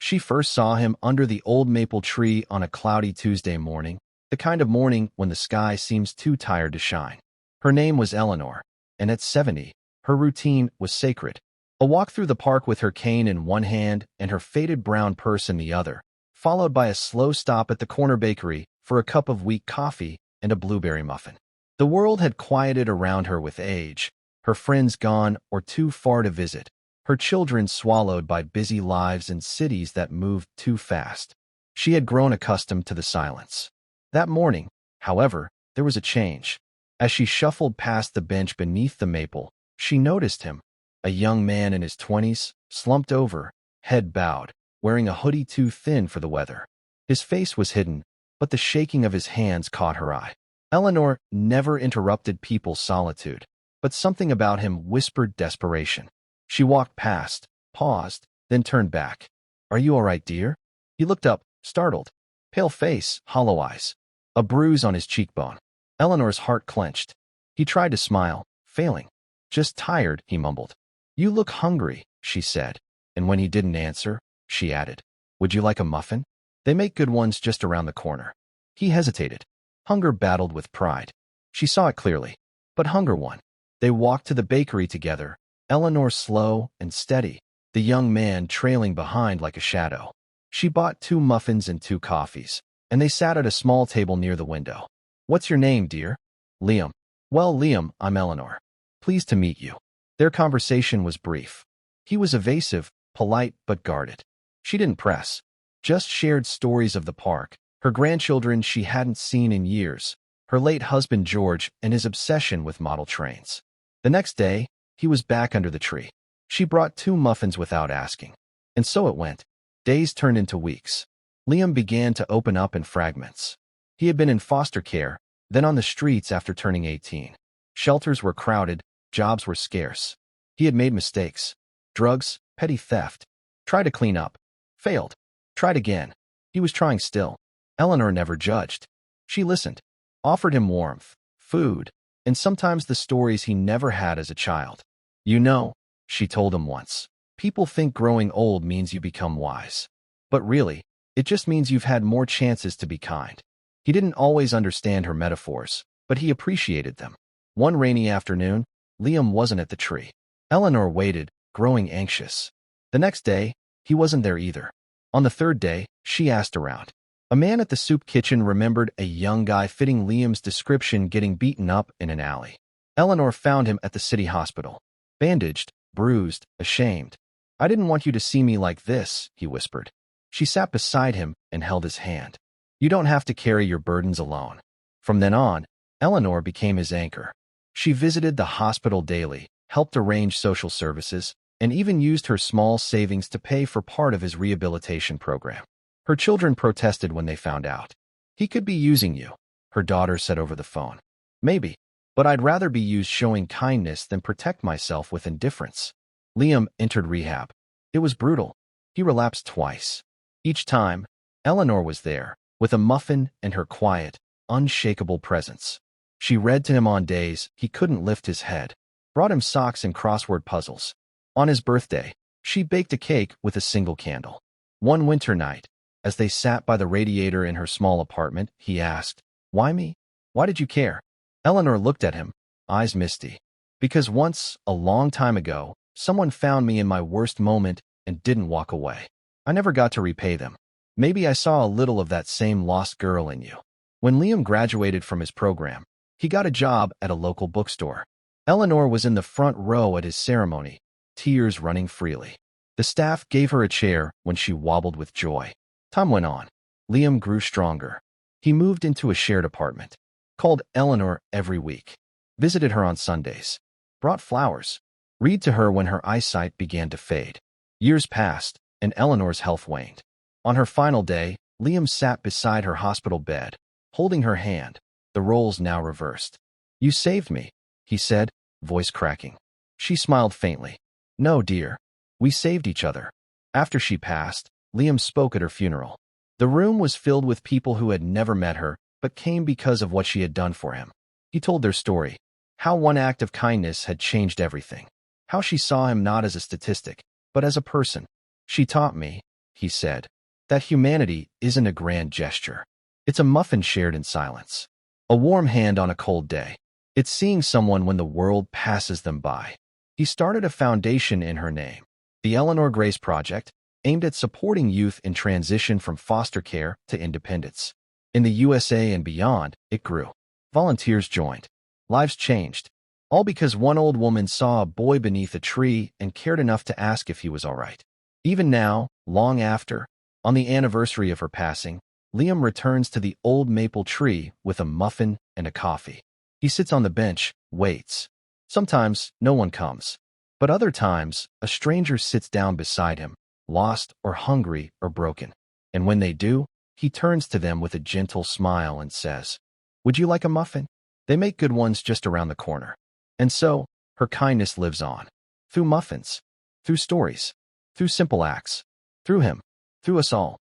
She first saw him under the old maple tree on a cloudy Tuesday morning, the kind of morning when the sky seems too tired to shine. Her name was Eleanor, and at 70, her routine was sacred. A walk through the park with her cane in one hand and her faded brown purse in the other, followed by a slow stop at the corner bakery for a cup of weak coffee and a blueberry muffin. The world had quieted around her with age, her friends gone or too far to visit, her children swallowed by busy lives in cities that moved too fast. She had grown accustomed to the silence. That morning, however, there was a change. As she shuffled past the bench beneath the maple, she noticed him, a young man in his 20s, slumped over, head bowed, wearing a hoodie too thin for the weather. His face was hidden, but the shaking of his hands caught her eye. Eleanor never interrupted people's solitude, but something about him whispered desperation. She walked past, paused, then turned back. "Are you all right, dear?" He looked up, startled. Pale face, hollow eyes, a bruise on his cheekbone. Eleanor's heart clenched. He tried to smile, failing. "Just tired," he mumbled. "You look hungry," she said, and when he didn't answer, she added, "Would you like a muffin? They make good ones just around the corner." He hesitated. Hunger battled with pride. She saw it clearly, but hunger won. They walked to the bakery together, Eleanor slow and steady, the young man trailing behind like a shadow. She bought 2 muffins and 2 coffees, and they sat at a small table near the window. "What's your name, dear?" "Liam." "Well, Liam, I'm Eleanor. Pleased to meet you." Their conversation was brief. He was evasive, polite, but guarded. She didn't press, just shared stories of the park, her grandchildren she hadn't seen in years, her late husband George and his obsession with model trains. The next day, he was back under the tree. She brought 2 muffins without asking. And so it went. Days turned into weeks. Liam began to open up in fragments. He had been in foster care, then on the streets after turning 18. Shelters were crowded, jobs were scarce. He had made mistakes. Drugs, petty theft. Tried to clean up. Failed. Tried again. He was trying still. Eleanor never judged. She listened, offered him warmth, food, and sometimes the stories he never had as a child. "You know," she told him once, "people think growing old means you become wise. But really, it just means you've had more chances to be kind." He didn't always understand her metaphors, but he appreciated them. One rainy afternoon, Liam wasn't at the tree. Eleanor waited, growing anxious. The next day, he wasn't there either. On the 3rd day, she asked around. A man at the soup kitchen remembered a young guy fitting Liam's description getting beaten up in an alley. Eleanor found him at the city hospital. Bandaged, bruised, ashamed. "I didn't want you to see me like this," he whispered. She sat beside him and held his hand. "You don't have to carry your burdens alone." From then on, Eleanor became his anchor. She visited the hospital daily, helped arrange social services, and even used her small savings to pay for part of his rehabilitation program. Her children protested when they found out. "He could be using you," her daughter said over the phone. "Maybe, but I'd rather be used showing kindness than protect myself with indifference." Liam entered rehab. It was brutal. He relapsed twice. Each time, Eleanor was there, with a muffin and her quiet, unshakable presence. She read to him on days he couldn't lift his head, brought him socks and crossword puzzles. On his birthday, she baked a cake with a single candle. One winter night, as they sat by the radiator in her small apartment, he asked, "Why me? Why did you care?" Eleanor looked at him, eyes misty. "Because once, a long time ago, someone found me in my worst moment and didn't walk away. I never got to repay them. Maybe I saw a little of that same lost girl in you." When Liam graduated from his program, he got a job at a local bookstore. Eleanor was in the front row at his ceremony, tears running freely. The staff gave her a chair when she wobbled with joy. Time went on. Liam grew stronger. He moved into a shared apartment, called Eleanor every week, visited her on Sundays, brought flowers, read to her when her eyesight began to fade. Years passed, and Eleanor's health waned. On her final day, Liam sat beside her hospital bed, holding her hand, the roles now reversed. "You saved me," he said, voice cracking. She smiled faintly. "No, dear. We saved each other." After she passed, Liam spoke at her funeral. The room was filled with people who had never met her, but came because of what she had done for him. He told their story, how one act of kindness had changed everything, how she saw him not as a statistic, but as a person. "She taught me," he said, that humanity isn't a grand gesture. It's a muffin shared in silence. A warm hand on a cold day. It's seeing someone when the world passes them by. He started a foundation in her name, the Eleanor Grace Project, aimed at supporting youth in transition from foster care to independence. In the USA and beyond, it grew. Volunteers joined. Lives changed. All because one old woman saw a boy beneath a tree and cared enough to ask if he was all right. Even now, long after, on the anniversary of her passing, Liam returns to the old maple tree with a muffin and a coffee. He sits on the bench, waits. Sometimes no one comes. But other times, a stranger sits down beside him, lost or hungry or broken. And when they do, he turns to them with a gentle smile and says, "Would you like a muffin? They make good ones just around the corner." And so, her kindness lives on. Through muffins, through stories, through simple acts, through him, through us all.